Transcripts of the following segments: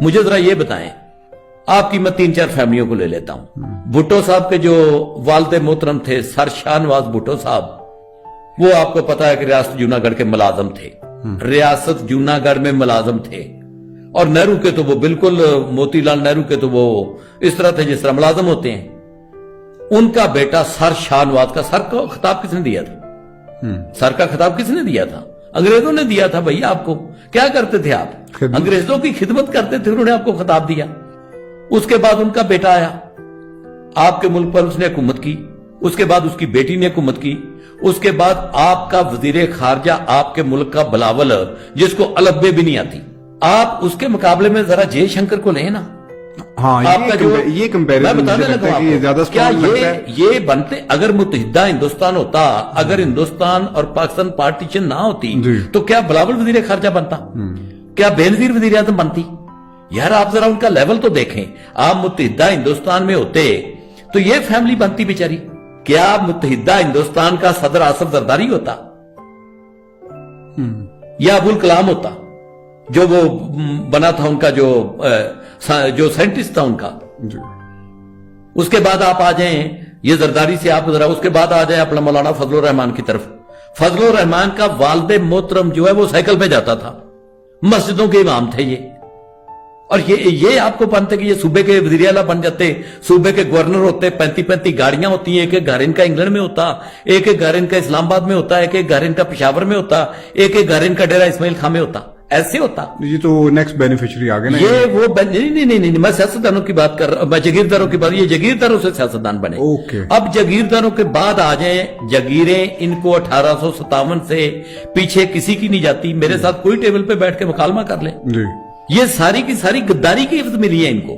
مجھے ذرا یہ بتائیں، آپ کی میں 3-4 فیملیوں کو لے لیتا ہوں۔ بھٹو صاحب کے جو والد محترم تھے سر شاہ نواز بھٹو صاحب، وہ آپ کو پتا ہے کہ ریاست جوناگڑھ کے ملازم تھے، ریاست جوناگڑھ میں ملازم تھے، اور نہرو کے تو وہ بالکل، موتی لال نہرو کے تو وہ اس طرح تھے جس طرح ملازم ہوتے ہیں۔ ان کا بیٹا سر شاہ نواز کا سر کا خطاب کس نے دیا تھا؟ سر کا خطاب کس نے دیا تھا؟ انگریزوں نے دیا تھا بھائی آپ کو۔ کیا کرتے تھے آپ؟ انگریزوں کی خدمت کرتے تھے، انہوں نے آپ کو خطاب دیا۔ اس کے بعد ان کا بیٹا آیا، آپ کے ملک پر اس نے حکومت کی، اس کے بعد اس کی بیٹی نے حکومت کی، اس کے بعد آپ کا وزیر خارجہ آپ کے ملک کا بلاول، جس کو الفبے بھی نہیں آتی، آپ اس کے مقابلے میں ذرا جے شنکر کو لیں نا۔ ہاں، یہ کمپیریزن مجھے لگتا ہے کہ زیادہ اسٹرانگ لگتا ہے۔ یہ بنتے، اگر متحدہ ہندوستان ہوتا، اگر ہندوستان اور پاکستان پارٹیشن نہ ہوتی تو کیا بلاول وزیر خارجہ بنتا؟ کیا بینظیر وزیر اعظم بنتی؟ یار آپ ذرا ان کا لیول تو دیکھیں۔ آپ متحدہ ہندوستان میں ہوتے تو یہ فیملی بنتی بیچاری۔ کیا متحدہ ہندوستان کا صدر آصف زرداری ہوتا، یا ابوالکلام ہوتا جو وہ بنا تھا، ان کا جو سائنٹسٹ تھا ان کا۔ اس کے بعد آپ آ جائیں، یہ زرداری سے آپ ذرا اس کے بعد آ جائیں اپنا مولانا فضل الرحمان کی طرف۔ فضل الرحمان کا والد محترم جو ہے وہ سائیکل پہ جاتا تھا، مسجدوں کے امام تھے یہ، اور یہ آپ کو بنتے کہ یہ صوبے کے وزیر اعلیٰ بن جاتے، صوبے کے گورنر ہوتے، 35 گاڑیاں ہوتی ہیں، ایک ایک گھر ان کا انگلینڈ میں ہوتا، ایک ایک گھر ان کا اسلام آباد میں ہوتا، ایک ایک گھر ان کا پشاور میں ہوتا، ایک ایک گھر ان کا ڈیرہ اسماعیل خاں میں ہوتا۔ ایسے ہوتا۔ یہ تو نیکسٹ بینیفیشری آگے نا، یہ وہ نہیں، میں سیاستدانوں کی بات کر رہا ہوں، میں جاگیرداروں کی بات، یہ جاگیرداروں سے سیاستدان بنے۔ اب جاگیرداروں کے بعد آ جائیں، جاگیریں ان کو 1857 سے پیچھے کسی کی نہیں جاتی۔ میرے ساتھ کوئی ٹیبل پہ بیٹھ کے مکالمہ کر لیں، یہ ساری کی ساری غداری کی حفظ ملی ہے ان کو،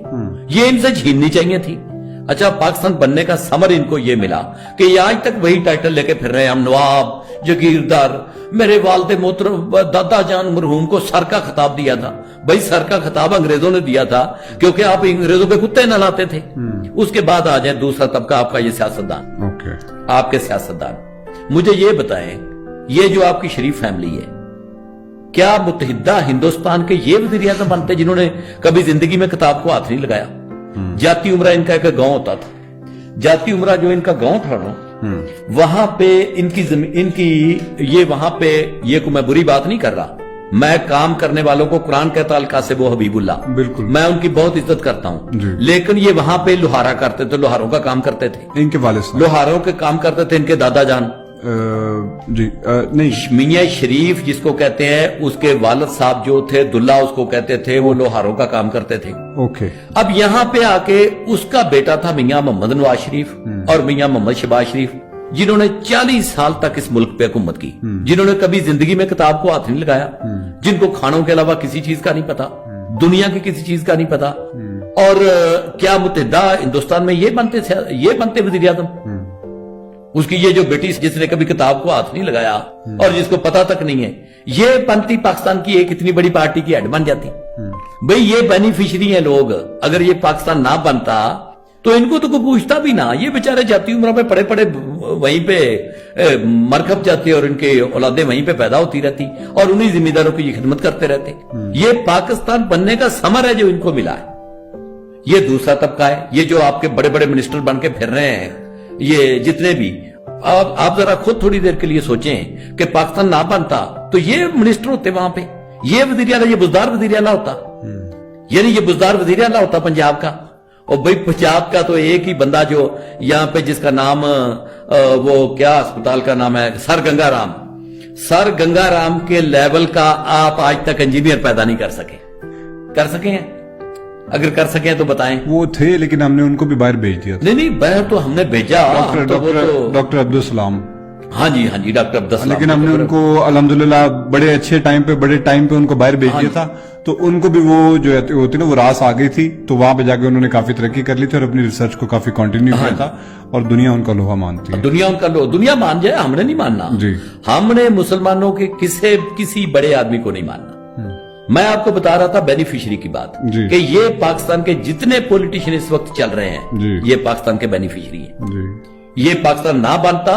یہ ان سے چھیننی چاہیے تھی۔ اچھا، پاکستان بننے کا ثمر ان کو یہ ملا کہ یہ آج تک وہی ٹائٹل لے کے پھر رہے ہیں، ہم نواب، جاگیردار۔ میرے والد محترم دادا جان مرحوم کو سر کا خطاب دیا تھا۔ بھائی سر کا خطاب انگریزوں نے دیا تھا کیونکہ آپ انگریزوں کے کتے نہ لاتے تھے۔ اس کے بعد آ جائے دوسرا طبقہ آپ کا، یہ سیاستدان، آپ کے سیاستدان۔ مجھے یہ بتائیں، یہ جو آپ کی شریف فیملی ہے، کیا متحدہ ہندوستان کے یہ وزیر اعظم بنتے جنہوں نے کبھی زندگی میں کتاب کو ہاتھ نہیں لگایا؟ جاتی عمرہ ان کا ایک گاؤں ہوتا تھا، جاتی عمرہ جو ان کا گاؤں تھا نا، وہاں پہ ان کی یہ وہاں پہ، یہ کو میں بری بات نہیں کر رہا، میں کام کرنے والوں کو قرآن کہتا القاسب و حبیب اللہ، بالکل میں ان کی بہت عزت کرتا ہوں، لیکن یہ وہاں پہ لوہارا کرتے تھے، لوہاروں کا کام کرتے تھے، ان کے والد لوہاروں کے کام کرتے تھے، ان کے دادا جان نہیں، میاں شریف جس کو کہتے ہیں، اس کے والد صاحب جو تھے دلہ اس کو کہتے تھے، وہ لوہاروں کا کام کرتے تھے۔ اب یہاں پہ آ کے اس کا بیٹا تھا میاں محمد نواز شریف اور میاں محمد شہباز شریف، جنہوں نے 40 سال تک اس ملک پہ حکومت کی، جنہوں نے کبھی زندگی میں کتاب کو ہاتھ نہیں لگایا، جن کو کھانوں کے علاوہ کسی چیز کا نہیں پتا، دنیا کی کسی چیز کا نہیں پتا۔ اور کیا متحدہ ہندوستان میں یہ بنتے وزیر اعظم؟ اس کی یہ جو بیٹی جس نے کبھی کتاب کو ہاتھ نہیں لگایا اور جس کو پتا تک نہیں ہے، یہ بنتی پاکستان کی ایک اتنی بڑی پارٹی کی ہیڈ بن جاتی؟ بھئی یہ بینیفیشری ہیں لوگ۔ اگر یہ پاکستان نہ بنتا تو ان کو تو کوئی پوچھتا بھی نہ، یہ بیچارے جاتی عمرہ پہ پڑے پڑے وہیں پہ مرکب جاتے اور ان کے اولادیں وہیں پہ پیدا ہوتی رہتی اور انہی ذمہ داروں کی یہ خدمت کرتے رہتے۔ یہ پاکستان بننے کا ثمر ہے جو ان کو ملا ہے۔ یہ دوسرا طبقہ ہے، یہ جو آپ کے بڑے بڑے منسٹر بن کے پھر رہے ہیں، یہ جتنے بھی، آپ ذرا خود تھوڑی دیر کے لیے سوچیں کہ پاکستان نہ بنتا تو یہ منسٹر ہوتے وہاں پہ، یہ وزیر اعلیٰ، یہ بزدار وزیر اعلیٰ ہوتا، یعنی یہ بزدار وزیر اعلیٰ ہوتا پنجاب کا۔ اور بھئی پنجاب کا تو ایک ہی بندہ جو یہاں پہ جس کا نام وہ کیا اسپتال کا نام ہے، سر گنگا رام کے لیول کا آپ آج تک انجینئر پیدا نہیں کر سکے ہیں؟ اگر کر سکیں تو بتائیں۔ وہ تھے لیکن ہم نے ان کو بھی باہر بھیج دیا۔ نہیں باہر تو ہم نے بھیجا، ڈاکٹر عبدالسلام، ہاں جی ڈاکٹر عبدالسلام، لیکن ہم نے ان کو الحمدللہ بڑے اچھے ٹائم پہ ان کو باہر بھیج دیا تھا، تو ان کو بھی وہ جو ہوتی نا وہ راس آ گئی تھی، تو وہاں پہ جا کے انہوں نے کافی ترقی کر لی تھی اور اپنی ریسرچ کو کافی کنٹینیو کیا تھا، اور دنیا ان کا لوہا مانتی ہے۔ دنیا مان جائے، ہم نے نہیں ماننا، ہم نے مسلمانوں کے کسی بڑے آدمی کو نہیں ماننا۔ میں آپ کو بتا رہا تھا بینیفیشری کی بات کہ یہ پاکستان کے جتنے پولیٹیشین اس وقت چل رہے ہیں یہ پاکستان کے بینیفیشری ہیں۔ یہ پاکستان نہ بنتا،